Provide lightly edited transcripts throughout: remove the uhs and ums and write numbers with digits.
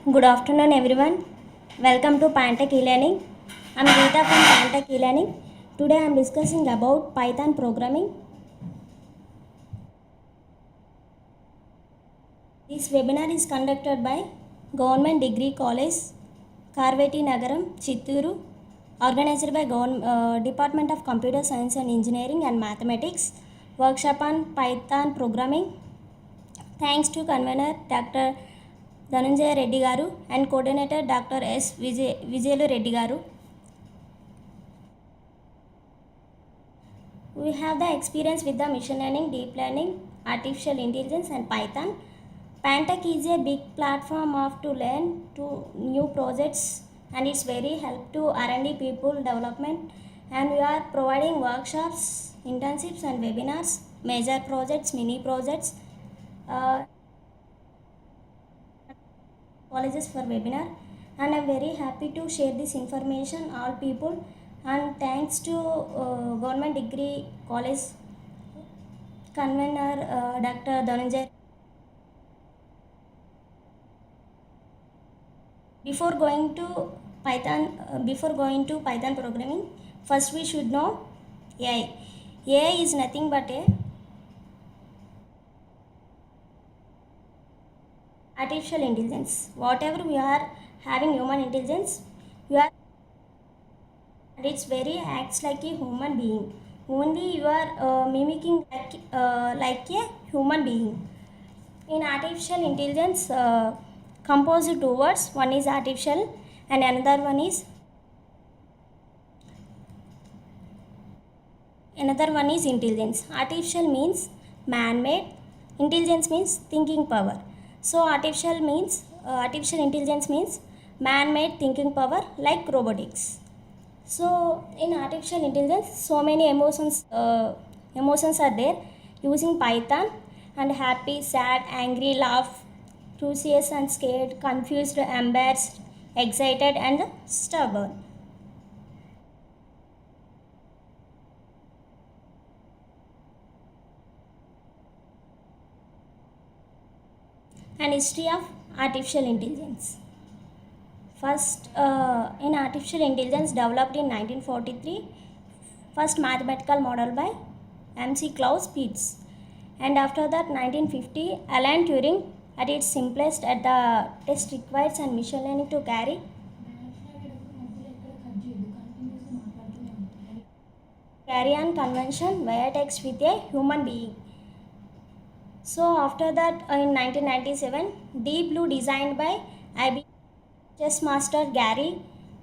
Good afternoon, everyone. Welcome to Pantech eLearning. I'm Geeta from Pantech eLearning. Today I'm discussing about Python programming. This webinar is conducted by Government Degree College, KARVETINAGARAM, Chitturu, organized by Department of Computer Science and Engineering and Mathematics, workshop on Python programming. Thanks to Convener Dr.DHANANJAYA Reddy garu and coordinator Dr.S.VIJAYULU Reddy garu. We have the experience with the machine learning, deep learning, artificial intelligence and Python. Pantech is a big platform to learn to new projects, and it's very help to R&D people development, and we are providing workshops, internships and webinars, major projects, mini projects, colleges for webinar, and I'm very happy to share this information all people, and thanks to Government Degree College Convener Dr. Dhananjay. Before going to Python programming, first we should know AI. AI is nothing but a artificial intelligence. Whatever we are having human intelligence, you are, and it's very acts like a human being. Only you are mimicking like a human being. In artificial intelligence, composed two words. One is artificial, and another one is intelligence. Artificial means man-made. Intelligence means thinking power. So artificial intelligence means man-made thinking power like robotics. So in artificial intelligence, so many emotions are there using Python, and happy, sad, angry, laugh, curious and scared, confused, embarrassed, excited and stubborn. And history of artificial intelligence. First, in artificial intelligence developed in 1943, first mathematical model by M.C. Klaus Pitts, and after that 1950, Alan Turing at its simplest at the test requires and machine learning to carry on convention via text with a human being. So after that, in 1997, Deep Blue designed by IBM chess master Garry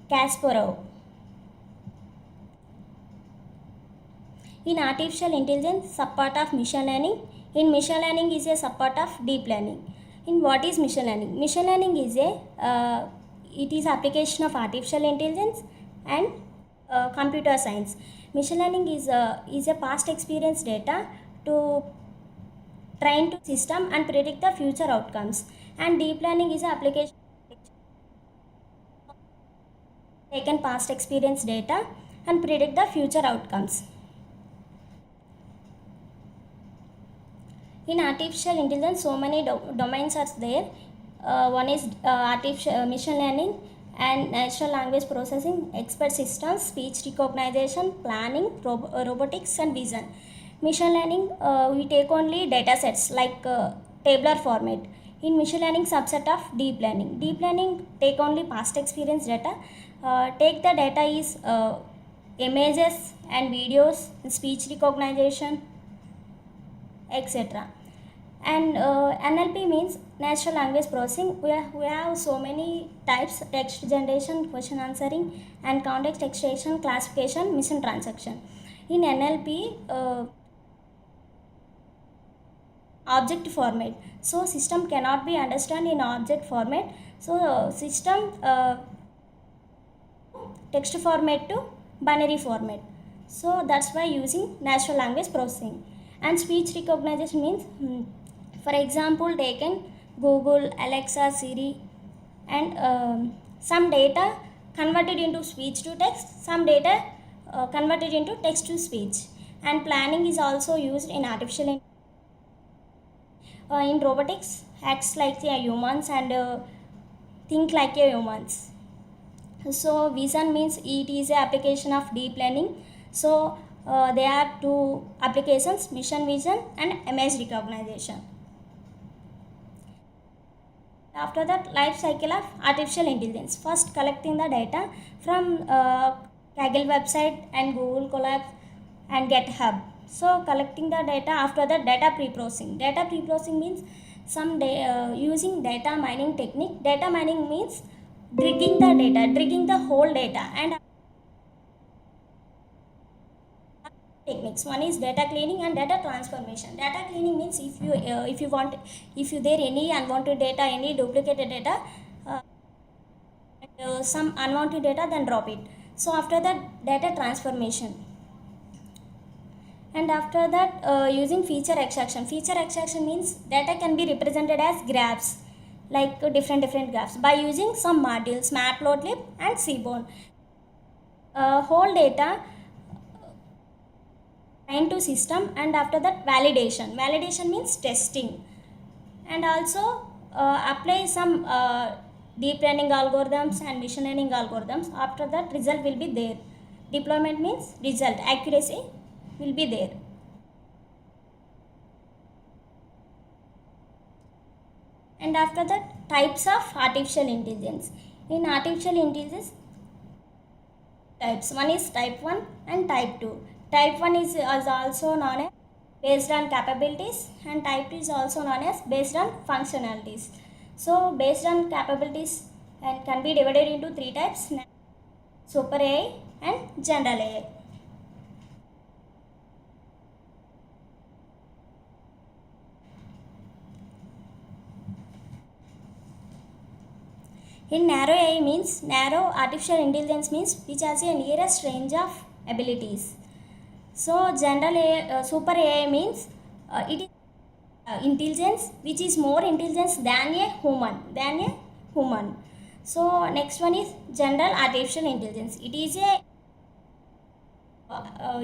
Kasparov. In artificial intelligence, subpart of machine learning. In machine learning is a subpart of deep learning. In what is machine learning? Machine learning is it is application of artificial intelligence and computer science. Machine learning is a past experience data to train to system and predict the future outcomes, and deep learning is an application taken past experience data and predict the future outcomes. In artificial intelligence, so many domains are there. One is artificial machine learning and natural language processing, expert systems, speech recognition, planning, robotics and vision. Machine learning, we take only data sets like tabular format. In machine learning, subset of deep learning. Deep learning take only past experience data. Take the data is images and videos, speech recognition, etc. And NLP means natural language processing. We have so many types: text generation, question answering, and context extraction, classification, mission transaction. In NLP, object format. So system cannot be understood in object format. So system text format to binary format. So that's why using natural language processing. And speech recognition means, for example, taken Google, Alexa, Siri, and some data converted into speech to text, some data converted into text to speech. And planning is also used in artificial intelligence. In robotics, acts like humans and think like a humans. So vision means it is a application of deep learning. So there are two applications, mission vision and image recognition. After that, life cycle of artificial intelligence. First, collecting the data from Kaggle website and Google Colab and GitHub. So collecting the data. After that, data preprocessing. Data preprocessing means using data mining technique. Data mining means digging the data, digging the whole data, and techniques. One is data cleaning and data transformation. Data cleaning means if you there any unwanted data, any duplicated data, some unwanted data, then drop it. So after that, data transformation. And after that, using feature extraction. Feature extraction means data can be represented as graphs, like different graphs, by using some modules, matplotlib and seaborn. Whole data into system, and after that, validation means testing, and also apply some deep learning algorithms and machine learning algorithms. After that, result will be there. Deployment means result, accuracy will be there. And after that, types of artificial intelligence. In artificial intelligence, types. One is type 1 and type 2. Type 1 is also known as based on capabilities, and type 2 is also known as based on functionalities. So based on capabilities and can be divided into three types: super AI and general AI. In narrow AI means, narrow artificial intelligence means which has a nearest range of abilities. So general AI, super AI means it is intelligence which is more intelligence than a human. So next one is general artificial intelligence. It is a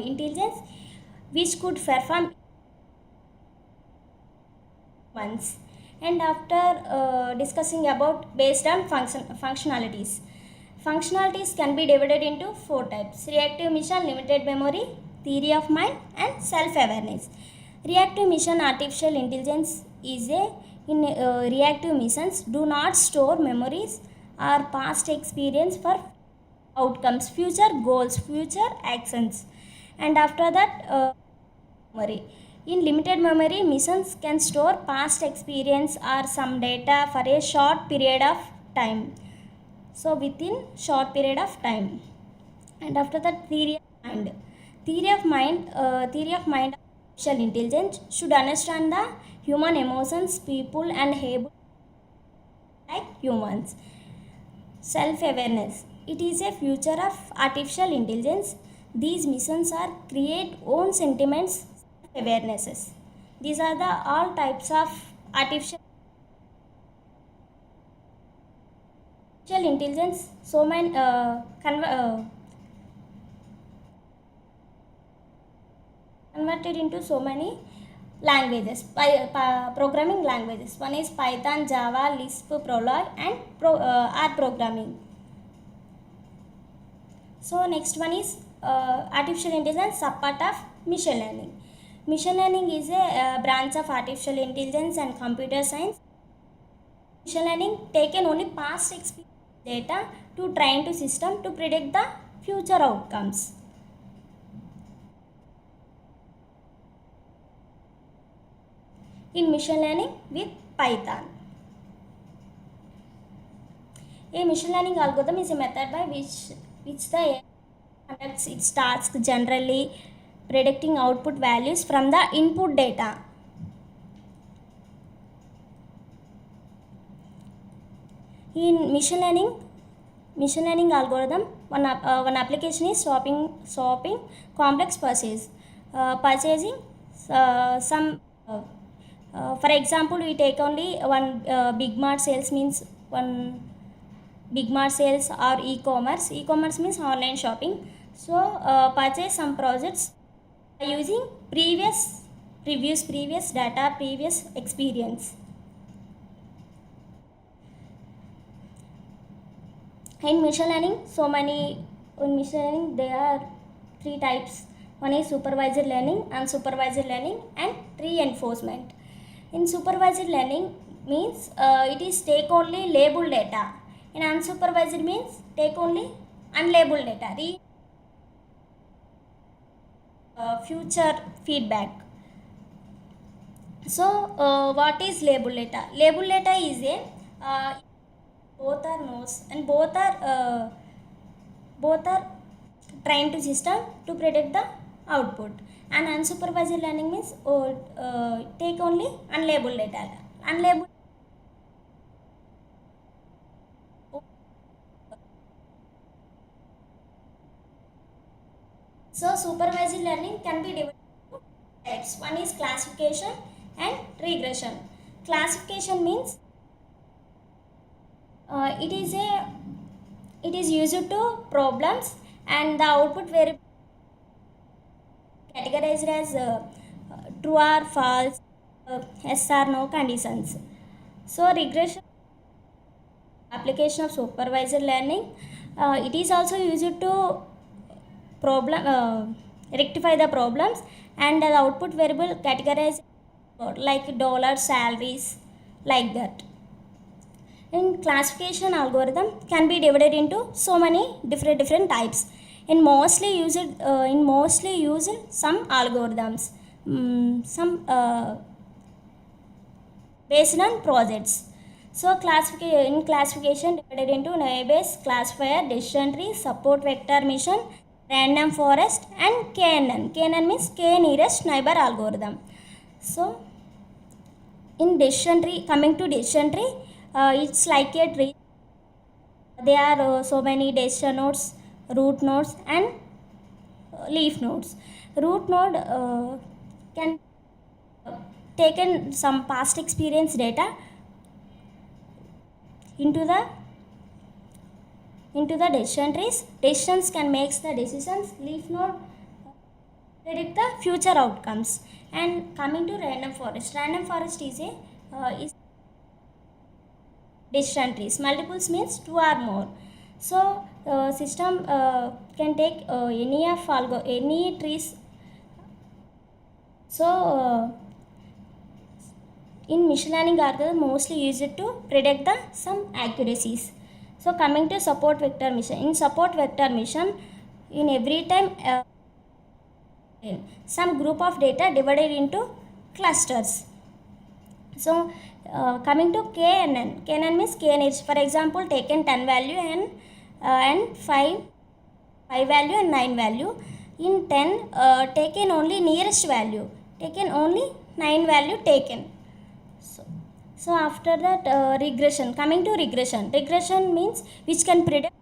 intelligence which could perform once. And after discussing about based on functionalities can be divided into four types: reactive mission, limited memory, theory of mind, and self-awareness. Reactive mission artificial intelligence is in reactive missions do not store memories or past experience for outcomes, future goals, future actions. And after that, memory. In limited memory, missions can store past experience or some data for a short period of time. So within short period of time. And after that, theory of mind. Theory of mind artificial intelligence should understand the human emotions, people, and able like humans. Self-awareness. It is a future of artificial intelligence. These missions are create own sentiments, awarenesses. These are the all types of artificial intelligence. So many converted into so many languages, programming languages. One is Python, Java, Lisp, Prolog, and R programming. So next one is artificial intelligence, subpart of machine learning. Machine learning is a branch of artificial intelligence and computer science. Machine learning taken only past experience data to train to system to predict the future outcomes. In machine learning with Python. A machine learning algorithm is a method by which the AI conducts its tasks, generally predicting output values from the input data. In machine learning algorithm, one application is swapping complex purchasing some. For example, we take only one big mart sales means one big mart sales or e-commerce. E-commerce means online shopping. So purchase some projects by using previous data, previous experience. In machine learning, there are three types. One is supervised learning, unsupervised learning, and reinforcement. In supervised learning means it is take only labeled data. In unsupervised means take only unlabeled data. Future feedback. So what is labeled data? Labeled data is a both are nodes and both are trained to system to predict the output. And unsupervised learning means take only unlabeled data. Unlabeled. So supervised learning can be divided into types. One is classification and regression. Classification means it is used to problems and the output variable categorized as true or false, yes or no conditions. So regression application of supervised learning, it is also used to rectify the problems, and the output variable categorized like dollar salaries, like that. In classification algorithm can be divided into so many different types. In mostly used some algorithms, some based on projects. So classification divided into naive Bayes classifier, decision tree, support vector mission, random forest, and KNN. KNN means K nearest neighbor algorithm. So in decision tree, coming to decision tree, it's like a tree. There are so many decision nodes, root nodes, and leaf nodes. Root node can taken some past experience data into the decision trees. Decisions can make the decisions. Leaf node predict the future outcomes. And coming to random forest is a is decision trees. Multiples means two or more. So system can take any trees. So in machine learning algorithm mostly used to predict the some accuracies. So coming to support vector mission. In support vector mission, in every time some group of data divided into clusters. So coming to KNN. KNN means KNH. For example, taken 10 value and 5 value and 9 value. In 10 taken only nearest value. Taken only 9 value taken. So after that regression. Coming to regression. Regression means which can predict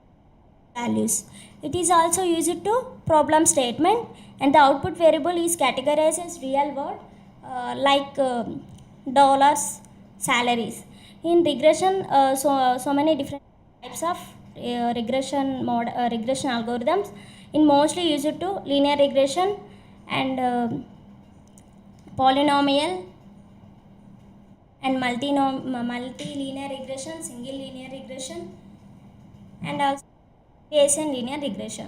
values. It is also used to problem statement, and the output variable is categorized as real world like dollars, salaries. In regression, so many different types of regression algorithms. In mostly used to linear regression and polynomial and multi-linear regression, single linear regression, and also Bayesian linear regression.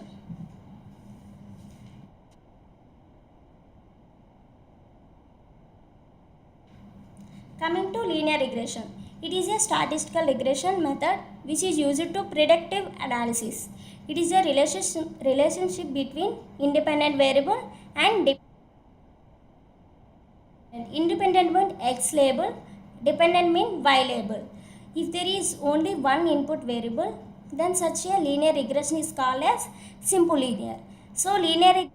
Coming to linear regression, it is a statistical regression method which is used to predictive analysis. It is a relationship between independent variable and independent means X label, dependent means Y label. If there is only one input variable, then such a linear regression is called as simple linear. So linear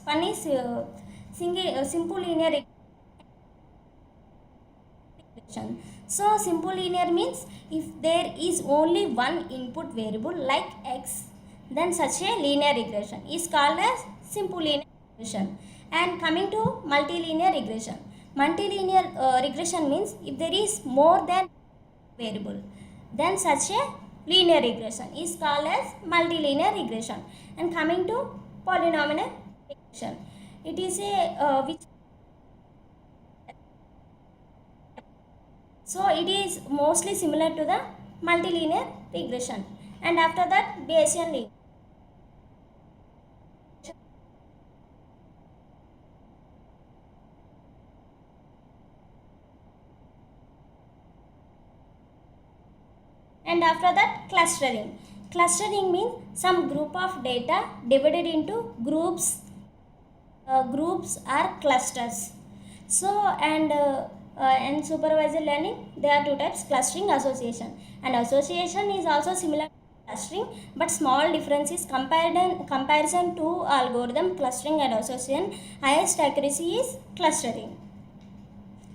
one is simple linear regression. So simple linear means if there is only one input variable like X, then such a linear regression is called as simple linear regression. And coming to multilinear regression. Multilinear regression means if there is more than variable, then such a linear regression is called as multilinear regression. And coming to polynomial regression, it is a which So it is mostly similar to the multilinear regression. And after that, Bayesian regression. And after that, clustering. Clustering means some group of data divided into groups. Groups are clusters. So and supervised learning, there are two types: clustering, association. And association is also similar to clustering, but small difference is comparison to algorithm clustering and association. Highest accuracy is clustering.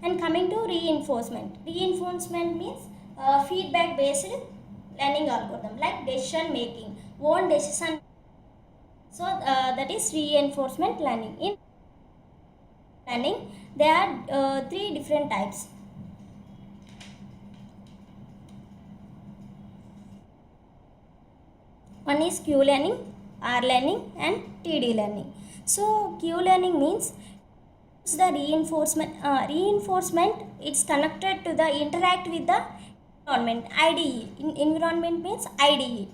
And coming to reinforcement. Reinforcement means feedback based learning algorithm, like decision making, own decision. So that is reinforcement learning. In learning, there are three different types. One is Q learning, R learning, and TD learning. So Q learning means the reinforcement. Reinforcement, it's connected to the interact with the environment. IDE. Environment means IDE.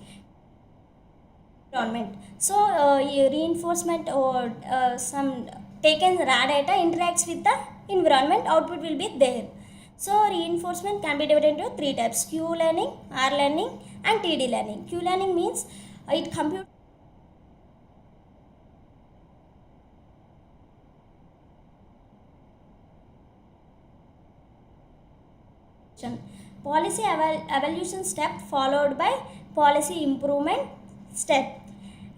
Environment. So reinforcement or some taken raw data interacts with the environment, output will be there. So reinforcement can be divided into three types: Q learning, R learning, and TD learning. Q learning means it computes policy evaluation step followed by policy improvement step.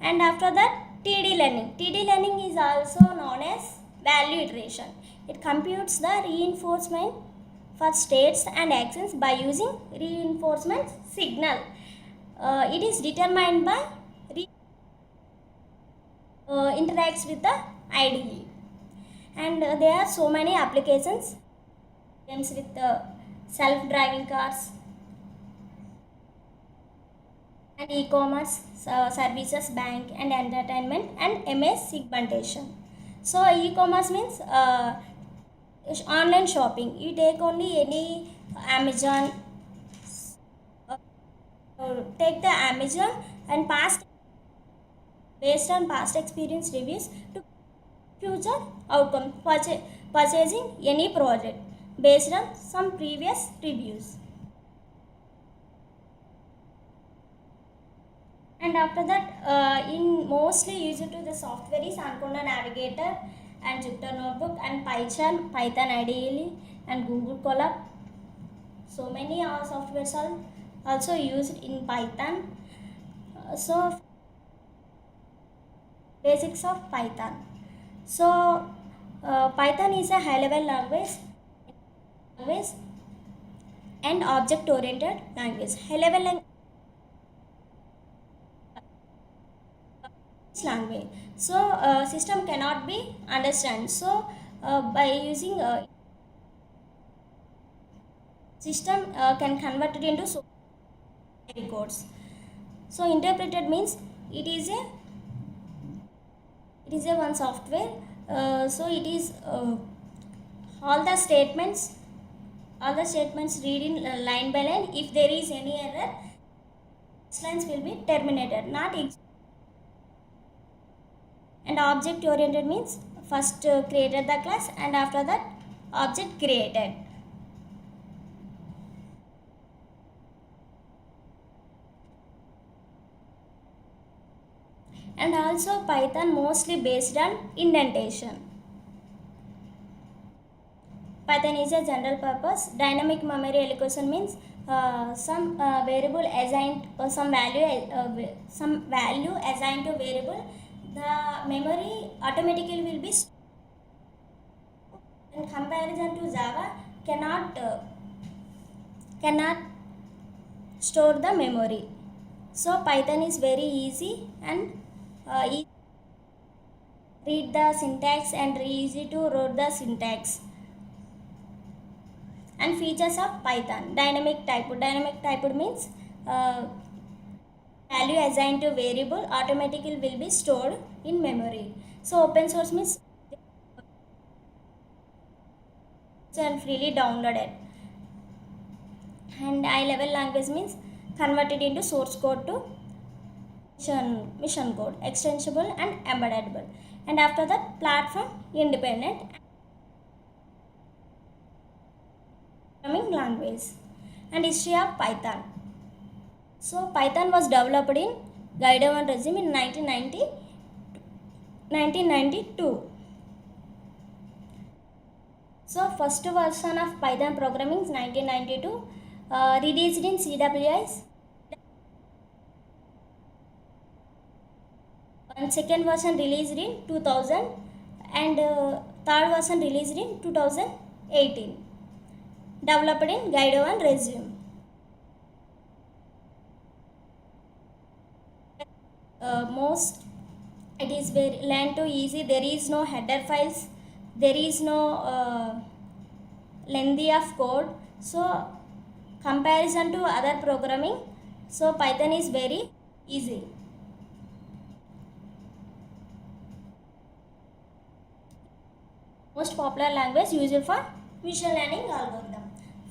And after that, TD learning. TD learning is also known as value iteration. It computes the reinforcement for states and actions by using reinforcement signal. It is determined by interacts with the IDE. And there are so many applications. Games with self-driving cars and e-commerce services, bank and entertainment, and MS segmentation. So e-commerce means online shopping. You take only any Amazon, take the Amazon and based on past experience reviews to future outcome, purchasing any project based on some previous reviews. And after that, in mostly used to the software is Ancona Navigator and Jupyter Notebook and Python ideally, and Google Colab. So many softwares are also used in Python. So basics of Python. So Python is a high-level language and object-oriented language. High-level language. So system cannot be understand. So by using system can convert it into so many codes. So interpreted means it is a one software. So it is all the statements read in line by line. If there is any error, lines will be terminated, not and object oriented means first created the class and after that object created. And also Python mostly based on indentation. Python is a general purpose. Dynamic memory allocation means some variable assigned or some value assigned to variable. The memory automatically will be stored. In comparison to Java, cannot store the memory. So Python is very easy and read the syntax and easy to write the syntax. And features of Python: dynamic type. Dynamic type means value assigned to variable automatically will be stored in memory. So open source means and freely downloaded. And high level language means converted into source code to mission code, extensible and embeddable. And after that, platform independent programming language. And history of Python. So Python was developed in Guidewan regime in 1992. So first version of Python programming is 1992, released in CWIs. And second version released in 2000, and third version released in 2018. Developed in Guidewan regime. Most it is very learn to easy. There is no header files, there is no lengthy of code. So comparison to other programming, so Python is very easy. Most popular language used for machine learning algorithm.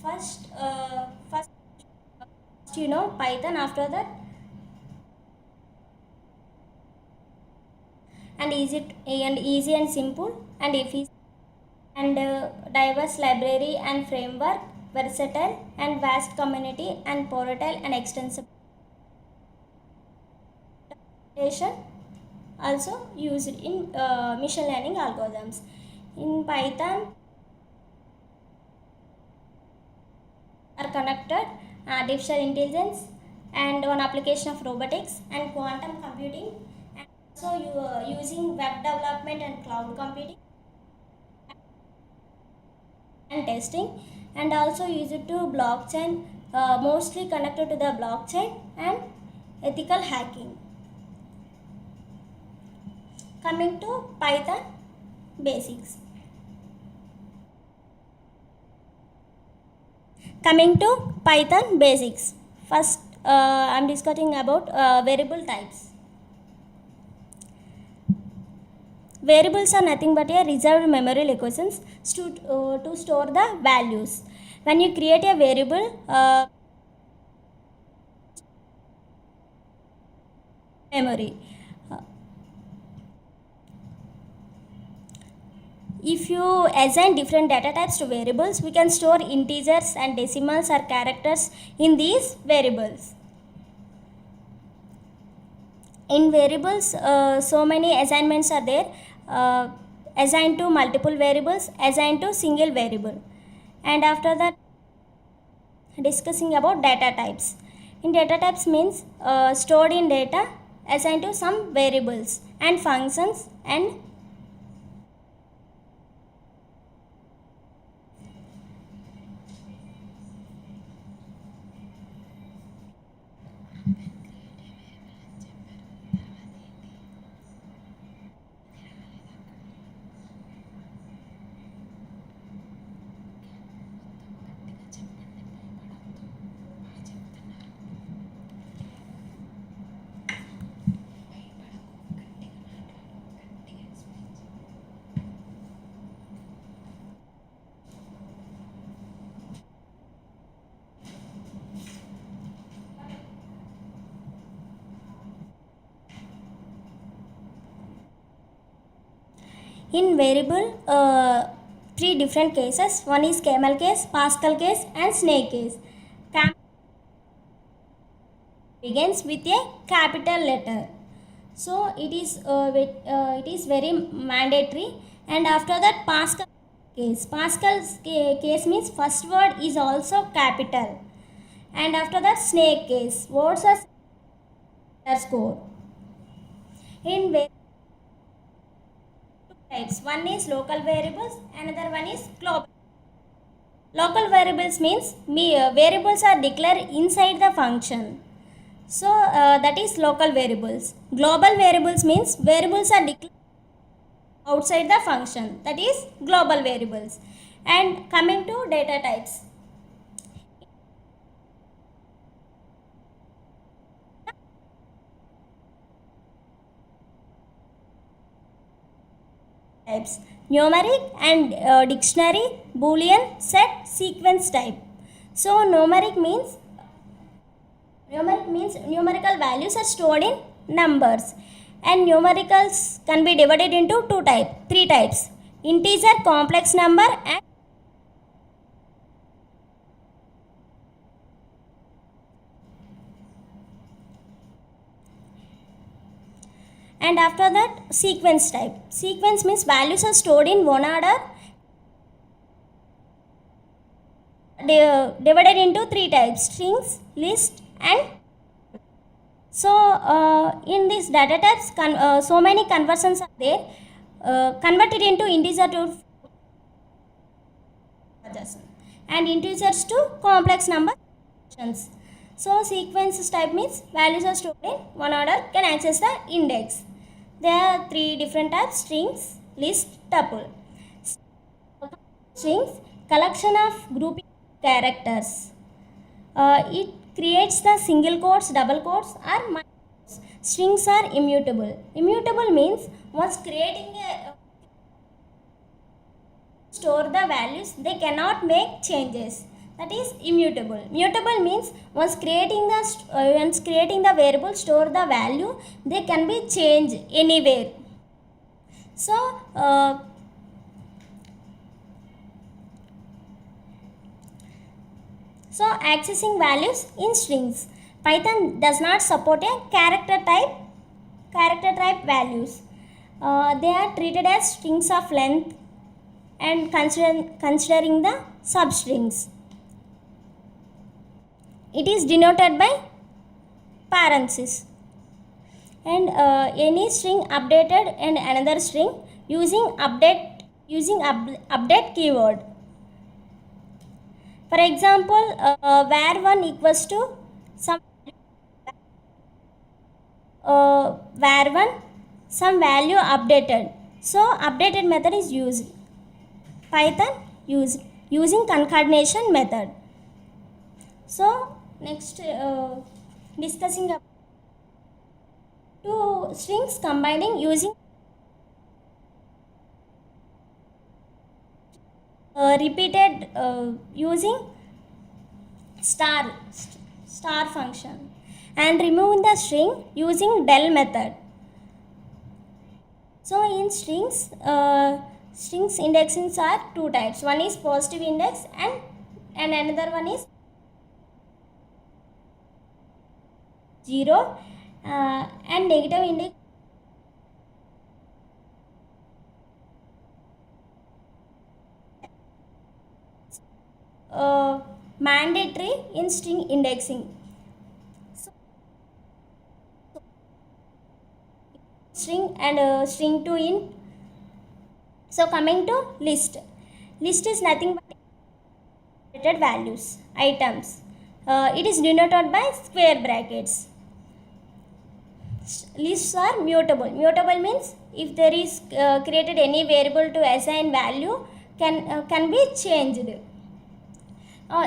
First Python. After that, and easy and simple and efficient, and diverse library and framework, versatile and vast community and portal and extensible also used in machine learning algorithms. In Python are connected artificial intelligence and one application of robotics and quantum computing, and also using web development and cloud computing and testing, and also used to blockchain, mostly connected to the blockchain and ethical hacking. Coming to Python basics. Coming to Python basics. First, I am discussing about variable types. Variables are nothing but a reserved memory locations to store the values. When you create a variable, memory. If you assign different data types to variables, we can store integers and decimals or characters in these variables. In variables, so many assignments are there. Assigned to multiple variables, assigned to single variable. And after that, discussing about data types. In data types means stored in data assigned to some variables and functions and in variable, three different cases. One is camel case, Pascal case and snake case. Camel begins with a capital letter, so it is very mandatory. And after that, Pascal's case means first word is also capital. And after that, snake case, words are underscore. In types, one is local variables, another one is global. Local variables means variables are declared inside the function, so that is local variables. Global variables means variables are declared outside the function, that is global variables. And coming to data types. Numeric and dictionary, boolean, set, sequence type. So numeric means numerical values are stored in numbers, and numericals can be divided into three types: integer, complex number, and after that sequence type. Sequence means values are stored in one order, divided into three types: strings, list, and so in these data types so many conversions are there, converted into integer to and integers to complex number functions. So sequence type means values are stored in one order, can access the index. There are three different types: strings, list, tuple. Strings, collection of grouping characters. It creates the single quotes, double quotes, or multi-quotes. Strings are immutable. Immutable means once creating a store the values, they cannot make changes. That is immutable. Mutable means once creating the variable, store the value, they can be changed anywhere. So accessing values in strings. Python does not support a character type values. They are treated as strings of length and considering the substrings. It is denoted by parenthesis. And any string updated and another string using update keyword. For example, var1 equals to some var1 some value updated. So updated method is used. Python using concatenation method. So next discussing two strings combining using repeated using star function, and removing the string using del method. So in strings indexings are two types. One is positive index and another one is 0 and negative index. Mandatory in string indexing. So, string and string to int. So coming to list is nothing but values, items. It is denoted by square brackets. Lists are mutable. Mutable means if there is created any variable to assign value, can be changed.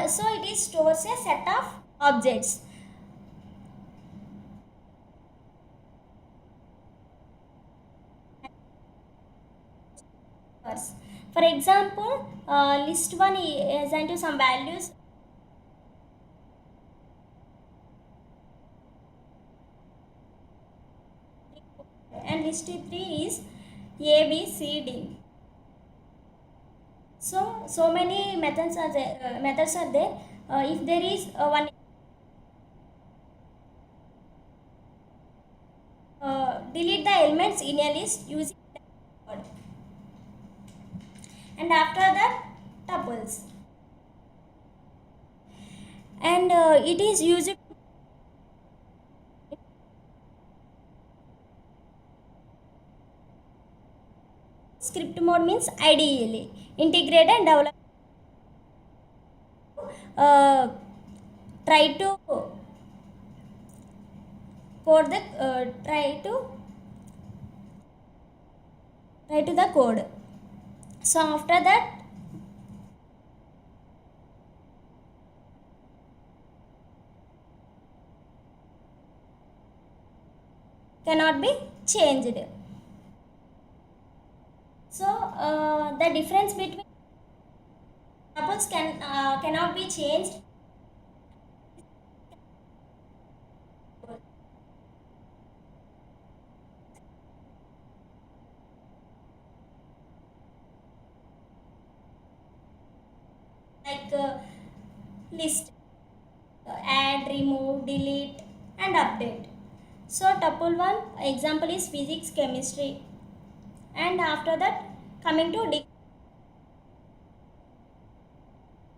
So it is stores a set of objects. For example, list 1 is assigned to some values, and list 3 is A, B, C, D. So many methods are there. If there is one delete the elements in a list using word. And after that tuples, and it is used script mode means IDE, integrate and develop. Try to code the try to the code. So after that cannot be changed. So the difference between tuples cannot be changed like list, add, remove, delete, and update. So tuple 1 example is physics, chemistry, and after that coming to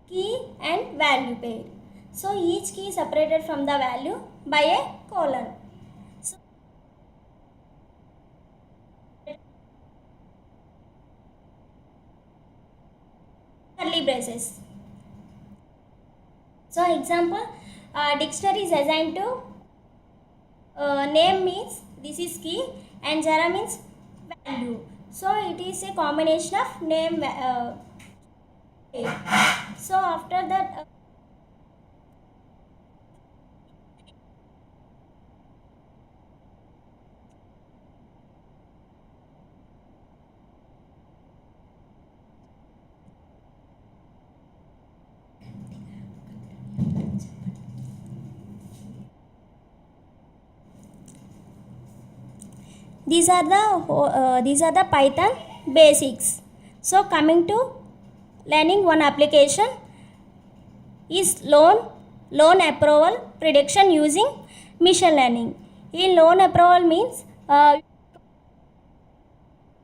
key and value pair. So each key is separated from the value by a colon. So curly braces. So example, dictionary is assigned to name means this is key and jara means value. So it is a combination of name. So after that. These are the Python basics. So coming to learning one application is loan approval prediction using machine learning. In loan approval means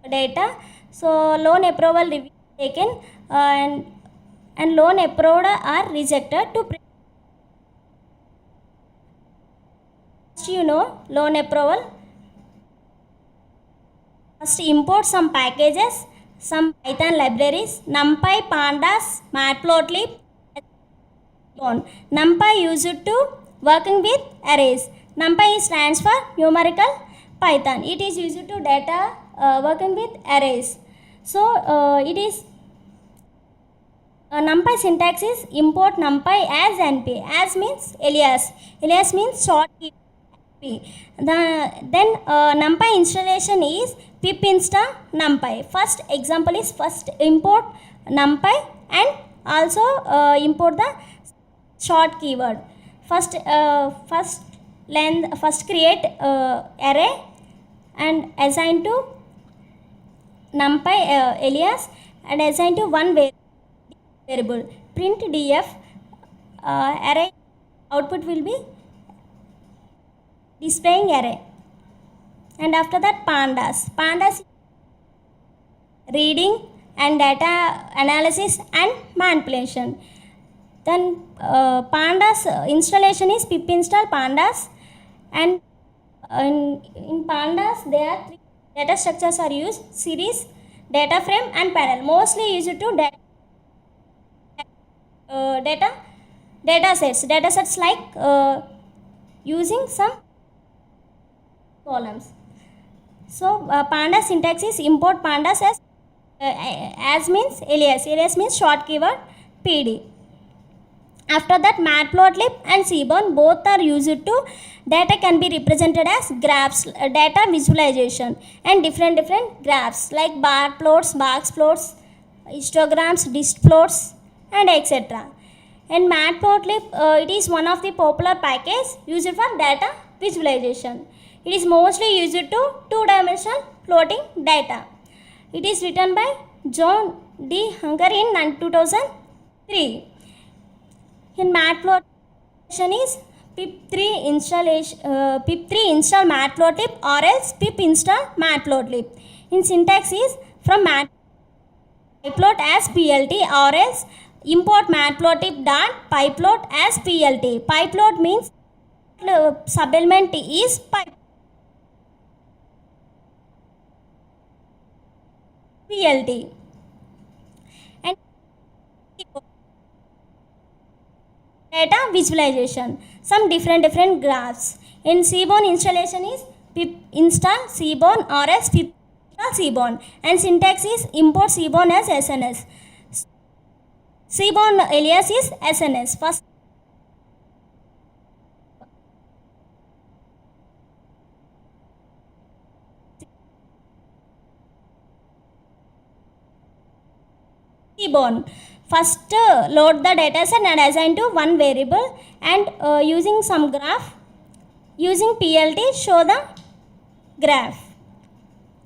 data. So loan approval review taken and loan approved or rejected to loan approval. First import some packages, some Python libraries, NumPy, Pandas, Matplotlib. NumPy used to working with arrays. NumPy stands for numerical Python. It is used to data working with arrays. So it is NumPy syntax is import NumPy as NP. As means alias. Alias means short key. Then NumPy installation is pip install NumPy. First example is first import NumPy and also import the short keyword. First create array and assign to NumPy alias and assign to one variable. Print df array output will be displaying array. And after that pandas reading and data analysis and manipulation. Then pandas installation is pip install pandas, and in pandas there are three data structures are used: series, data frame and panel. Mostly used to data sets like using some columns. So pandas syntax is import pandas as means alias means short keyword pd. After that matplotlib and seaborn both are used to data can be represented as graphs, data visualization, and different graphs like bar plots, box plots, histograms, disk plots, and etc. And matplotlib it is one of the popular packages used for data visualization. It is mostly used to two-dimensional floating data. It is written by John D. Hunger in 2003. In matplotlib is pip3 install matplotlib or else pip install matplotlib. In syntax is from matplotlib as plt or else import matplotlib dot pyplot as plt. Pyplot means subelement is plt. And data visualization, some different graphs. In seaborn installation is pip install seaborn or as pip install seaborn, and syntax is import seaborn as sns. Seaborn alias is sns. First seaborn. First load the dataset and assign to one variable, and using some graph, using plt show the graph.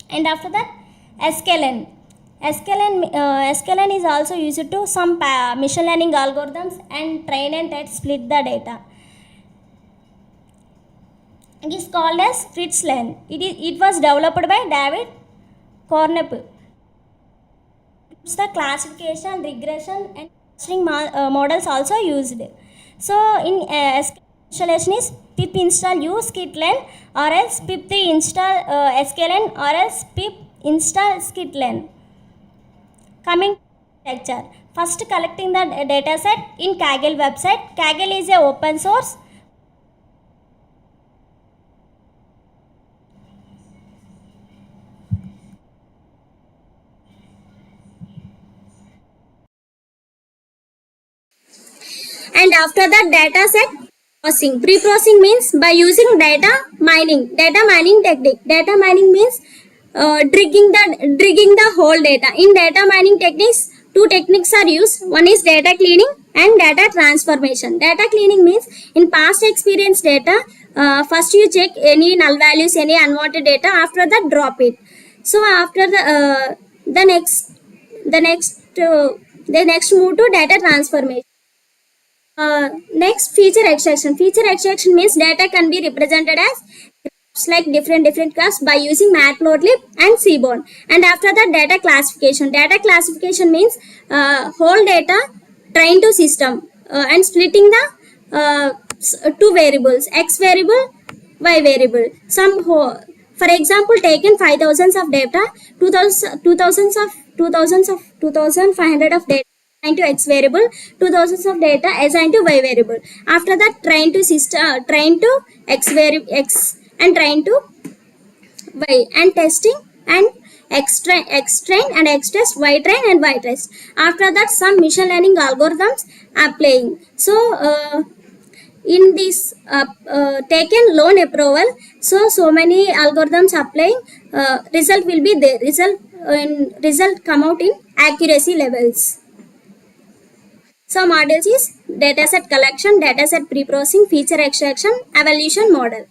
And after that sklearn. sklearn is also used to some machine learning algorithms and train and test split the data. It is called as Fritz-Learn. It was developed by David Cornep. It's the classification, regression, and clustering models also used. So in installation is pip install use sklearn or else pip install sklearn or else pip install sklearn. Coming to lecture, first collecting the data set in Kaggle website. Kaggle is a open source. And after that data set processing. Pre-processing means by using data mining technique. Data mining means digging the whole data. In data mining techniques, two techniques are used. One is data cleaning and data transformation. Data cleaning means in past experience data, first you check any null values, any unwanted data. After that, drop it. So after the next move to data transformation. Next, feature extraction. Feature extraction means data can be represented as graphs, like different graphs by using Matplotlib and Seaborn. And after that, data classification. Data classification means whole data trained to system and splitting the two variables, x variable, y variable. For example, taken 5,000 of data, 2,500 of data assigned to x variable, 2,000 of data assigned to y variable. After that, train to x variable x and train to y, and testing and x train and x test, y train and y test. After that, some machine learning algorithms applying. So in this taken loan approval, so many algorithms applying, result will be there. Result come out in accuracy levels. So models is dataset collection, dataset pre-processing, feature extraction, evaluation model.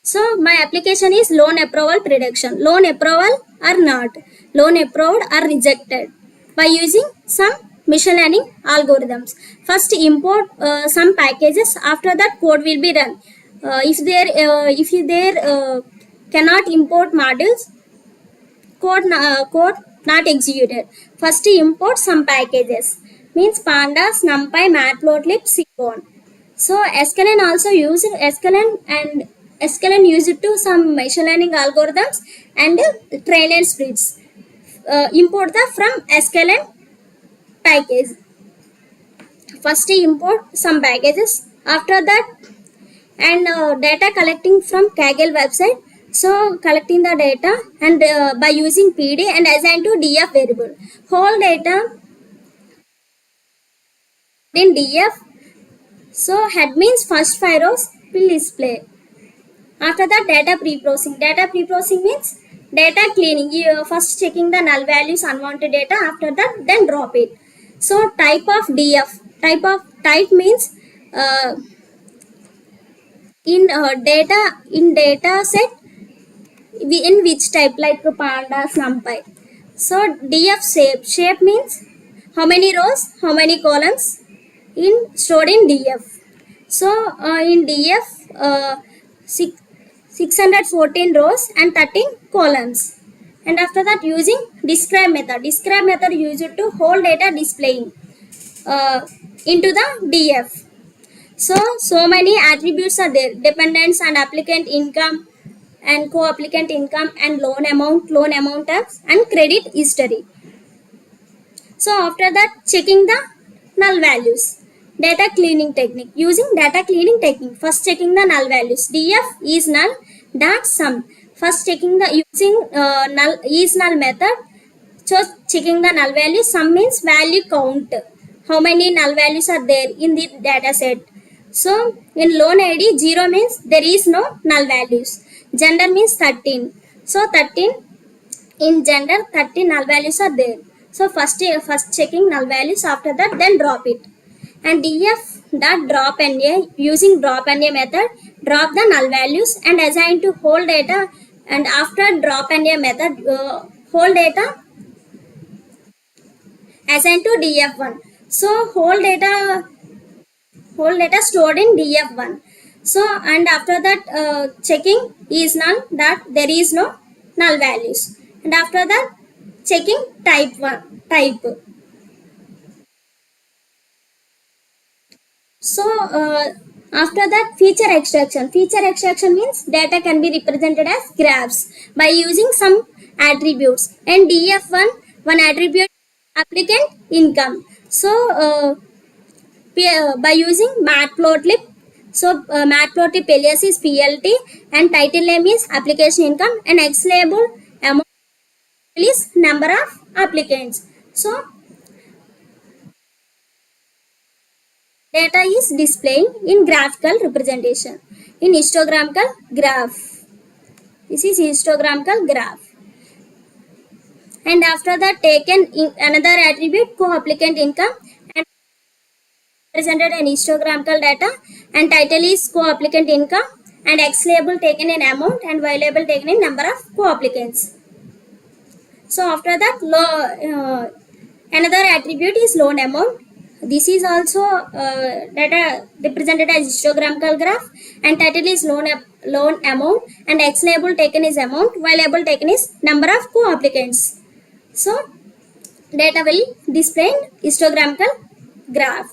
So my application is loan approval prediction. Loan approval or not, loan approved or rejected by using some machine learning algorithms. First import some packages. After that, code will be run. If there cannot import modules, code not executed. First import some packages, means pandas, numpy, matplotlib, seaborn. So sklearn also used sklearn used to some machine learning algorithms and train and splits. Import the from sklearn package. First import some packages. After that, and data collecting from Kaggle website. So collecting the data and by using PD and assign to df variable. Whole data in df. So head means first 5 rows will display. After that, data pre-processing. Data pre-processing means data cleaning. You first checking the null values, unwanted data. After that, then drop it. So type of df. Type means in data set, in which type, like pandas, numpy. So df shape means how many rows, how many columns stored in df. So in df 614 rows and 13 columns. And after that, using describe method used to whole data displaying into the df. So many attributes are there: dependents and applicant income and co-applicant income and loan amount tax and credit history. So after that, checking the null values. Data cleaning technique. Using data cleaning technique, first checking the null values. Df is null, dot sum. First checking the using null is null method. So checking the null value. Sum means value count. How many null values are there in the data set? So in loan ID, 0 means there is no null values. Gender means 13. So 13 in gender, 13 null values are there. So first checking null values. After that, then drop it. And df dot drop na, using drop na method, drop the null values and assign to whole data and after drop and a method, whole data assigned to df1. So whole data stored in df1. So and after that checking is null, that there is no null values, and after that checking type. So after that feature extraction means data can be represented as graphs by using some attributes, and df1 one attribute applicant income. So by using matplotlib. So matplotlib alias is plt, and title name is application income, and x label amount is number of applicants. So data is displaying in graphical representation in histographical graph. This is histographical graph. And after that taken in another attribute co-applicant income, and presented an histographical data, and title is co-applicant income, and x label taken in amount, and y label taken in number of co-applicants. So after that another attribute is loan amount. This is also data represented as histographical graph, and title is loan amount, and x label taken is amount, y label taken is number of co-applicants. So data will display in histographical graph.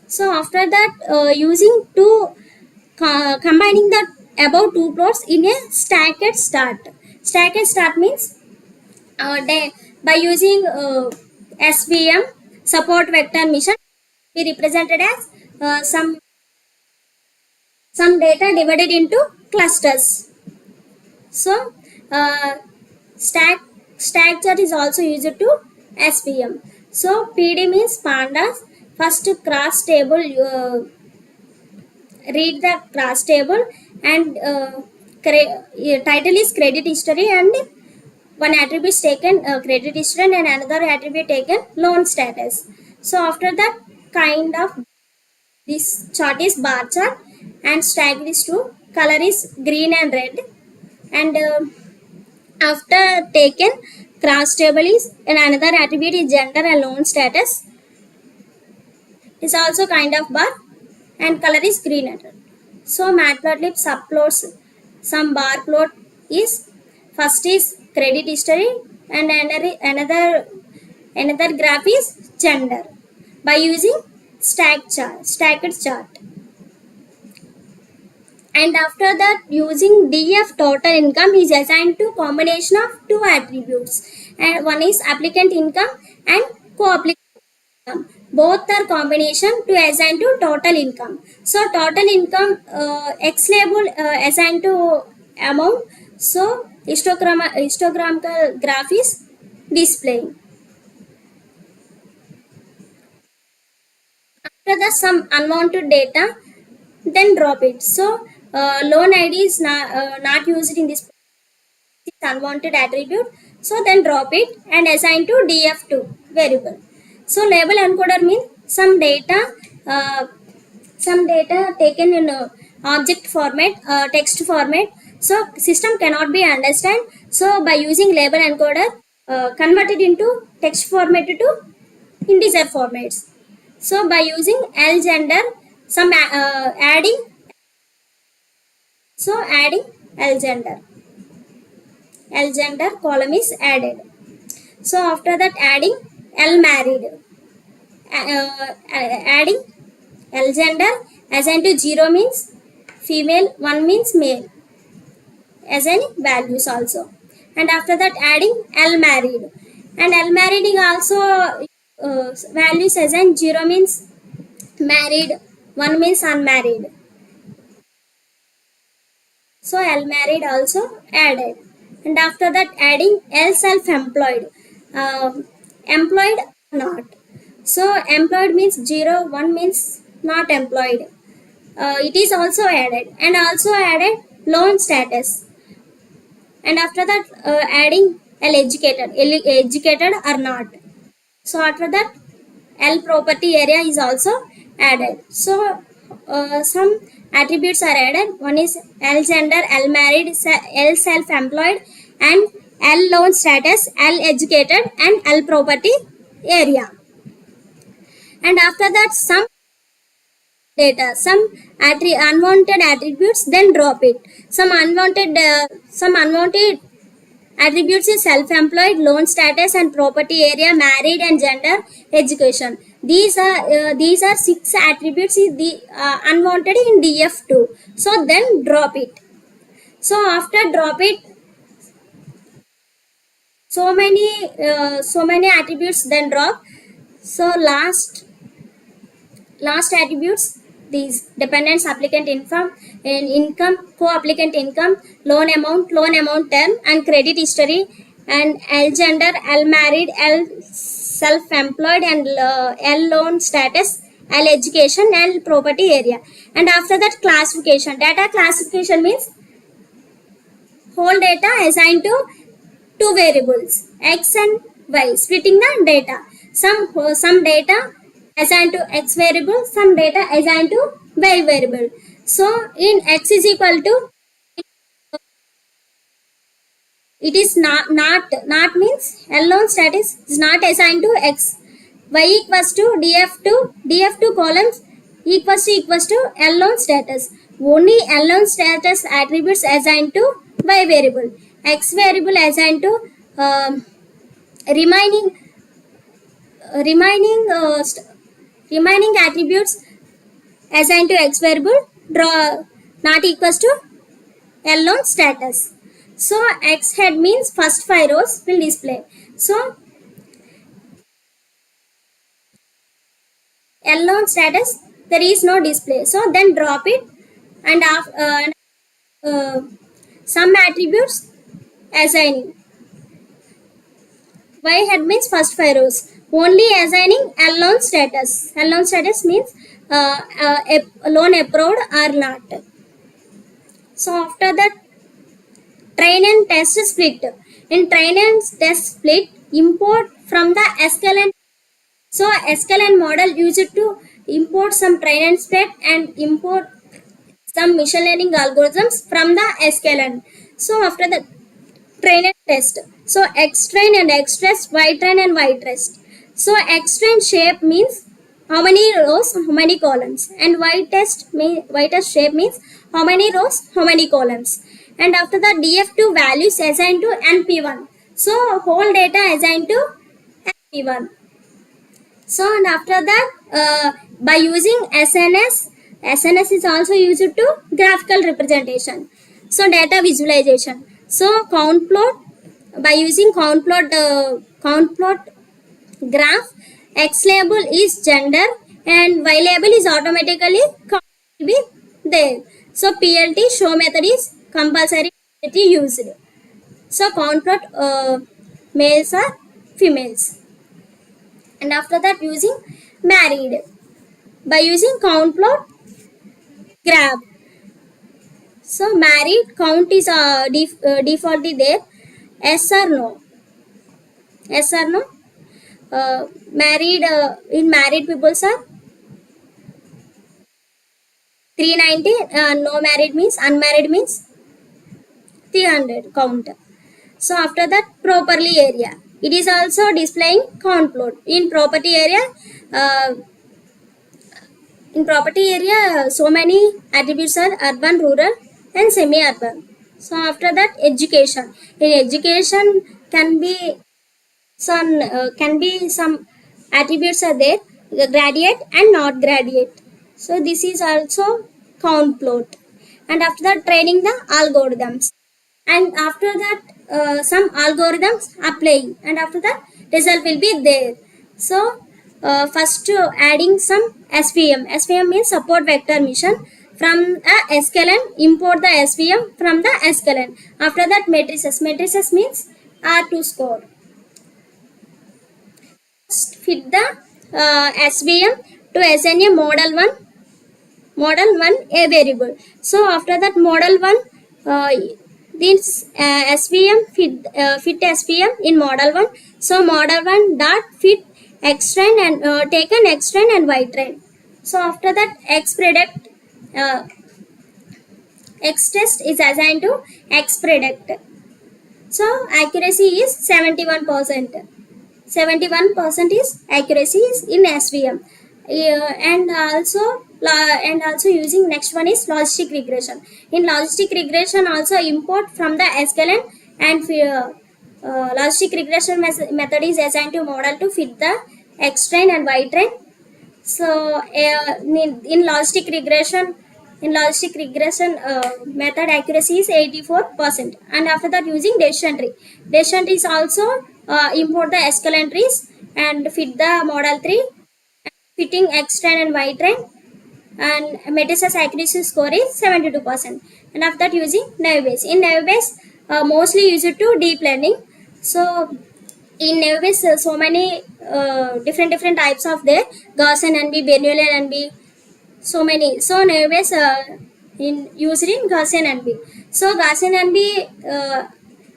So after that using two combining the above two plots in a stacked start means by using svm support vector mission be represented as some data divided into clusters. So stack chart is also used to svm. So pd means pandas. First cross table, read the cross table, and title is credit history, and one attribute is taken credit history, and another attribute taken loan status. So after that kind of this chart is bar chart, and stack is to color is green and red, and after taken cross table is, and another attribute is gender and loan status is also kind of bar, and color is green and red. So matplotlib subplots some bar plot is, first is credit history, and another graph is gender by using stacked chart. And after that using df total income is assigned to combination of two attributes, and one is applicant income and co-applicant income. Both are combination to assign to total income. So total income x label assigned to amount. So histographical graph is displaying. After that some unwanted data, then drop it. So loan id is not used in this unwanted attribute, so then drop it and assign to df2 variable. So label encoder means uh, some data taken in object format, text format. So system cannot be understand, so by using label encoder convert it into text format to integer formats. So by using lgender some adding lgender column is added. So after that adding married, adding gender assigned to 0 means female, 1 means male as any values also. And after that adding married, and married is also values assigned 0 means married, 1 means unmarried. So married also added. And after that adding self-employed, employed not. So employed means 0, 1 means not employed. It is also added, and also added loan status. And after that adding educated or not. So after that L property area is also added. So some attributes are added. One is L gender, L married, L self-employed, and L loan status, L educated, and L property area. And after that, some data, some unwanted attributes, then drop it. Some unwanted attributes is self-employed, loan status, and property area, married, and gender, education. These are 6 attributes is the unwanted in DF2. So then drop it. So after drop it, so many attributes then drop. So last attributes, these dependents, applicant income, co-applicant income, loan amount term, and credit history, and L gender, L married, L self-employed, and L loan status, L education, L property area. And after that, classification. Data classification means whole data assigned to two variables, x and y, splitting the data. Some data assigned to x variable, some data assigned to y variable. So in x is equal to, it is not means L loan status is not assigned to x. Y equals to df2 columns equals to L loan status. Only L loan status attributes assigned to y variable. X variable assigned to remaining attributes assigned to x variable not equals to L loan status. So x head means first 5 rows will display. So L loan status, there is no display. So then drop it, and some attributes assigning. Y head means first 5 rows. Only assigning L loan status. L loan status means loan approved or not. So after that, train and test split. In train and test split, import from the sklearn. So sklearn model used to import some train and split and import some machine learning algorithms from the sklearn. So after the train and test, so x train and x test, y train and y test. So x train shape means how many rows, how many columns, and y test shape means how many rows, how many columns. And after that, df2 values assigned to np1. So whole data assigned to np1. So and after that, by using SNS is also used to graphical representation. So data visualization. So count plot, by using count plot graph, x label is gender and y label is automatically count will be there. So PLT show method is compulsory used. So count plot males or females. And after that, using married, by using count plot graph. So married count is defaultly there. Yes or no? Yes or no? Married in married people are 390. No married means, unmarried means 300 count. So after that, properly area. It is also displaying count plot. In property area, so many attributes are urban, rural, and semi-urban. So after that, education. In education can be some attributes are there, the graduate and not graduate. So this is also count plot. And after that, training the algorithms. And after that, some algorithms applying, and after that, result will be there. So first adding some SVM. SVM means support vector mission. From a sklearn, import the SVM from the sklearn. After that, matrices. Matrices means R2 score. Fit the SVM to assign a model 1 a variable. So after that, model 1 this SVM fit SVM in model 1. So model 1 dot fit x train and taken x train and y train. So after that, x predict X test is assigned to X product. So accuracy is 71%. 71% is accuracy is in SVM. And also using next one is logistic regression. In logistic regression also import from the sklearn and logistic regression method is assigned to model to fit the X train and Y train. So in logistic regression method accuracy is 84%. And after that using decision tree. Decision tree is also import the sklearn trees and fit the model tree fitting X train and Y train, and matrices accuracy score is 72%. And after that using naive Bayes. In naive Bayes mostly used to deep learning. So in naive Bayes so many different types of there, Gaussian NB, Bernoulli NB, so many. So naive Bayes in used in Gaussian NB. So Gaussian NB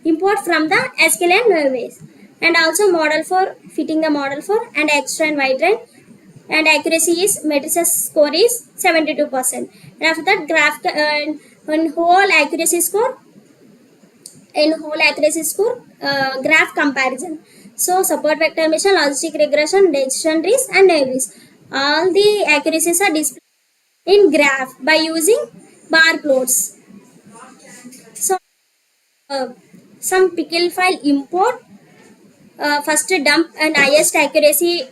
import from the sklearn naive Bayes, and also model for fitting the model for and X train Y train, and accuracy is matrices score is 72%. And after that graph and whole accuracy score, graph comparison. So support vector mission, logistic regression, decision trees, and naives, all the accuracies are displayed in graph by using bar plots. So uh, some pickle file import, first dump and highest accuracy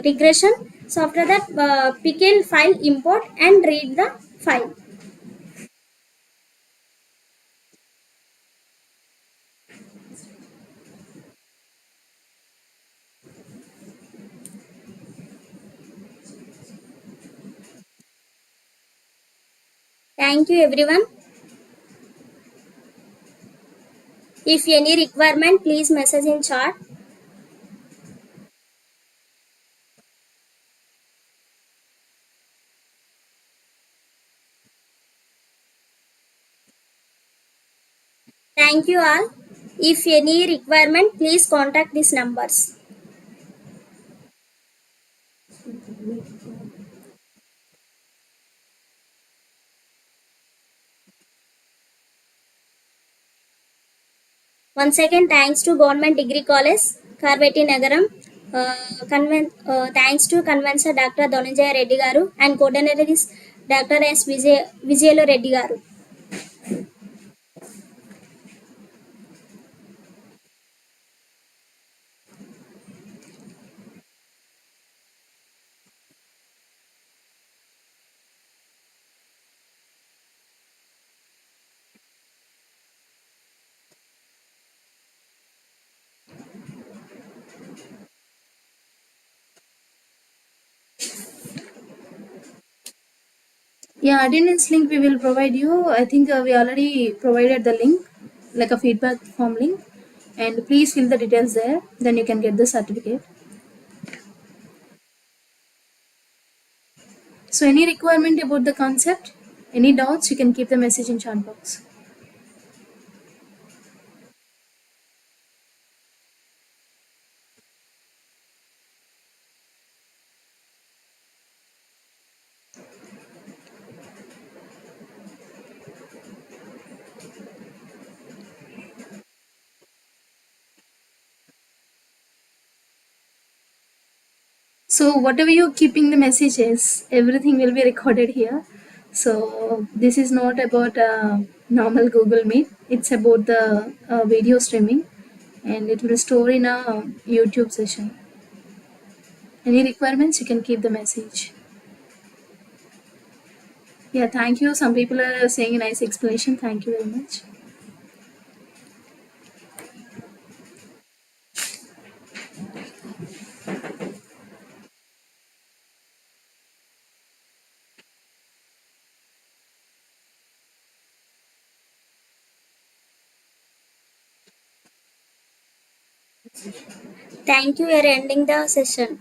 regression. So after that pickle file import and read the file. Thank you everyone. If any requirement, please message in chat. Thank you all. If any requirement, please contact these numbers. Once again, thanks to Government Degree College, Karvetinagaram. Thanks to Convener Dr. Dhananjaya Reddy Garu and coordinator is Dr.S.VIJAYULU Reddy Garu. Yeah, attendance link we will provide you. I think we already provided the link, like a feedback form link, and please fill the details there. Then you can get the certificate. So, any requirement about the concept, any doubts, you can keep the message in chat box. So, whatever you keeping the messages, everything will be recorded here. So, this is not about normal Google Meet. It's about the video streaming, and it will store in a YouTube session. Any requirements, you can keep the message. Yeah, thank you. Some people are saying a nice explanation. Thank you very much. Thank you. We are ending the session.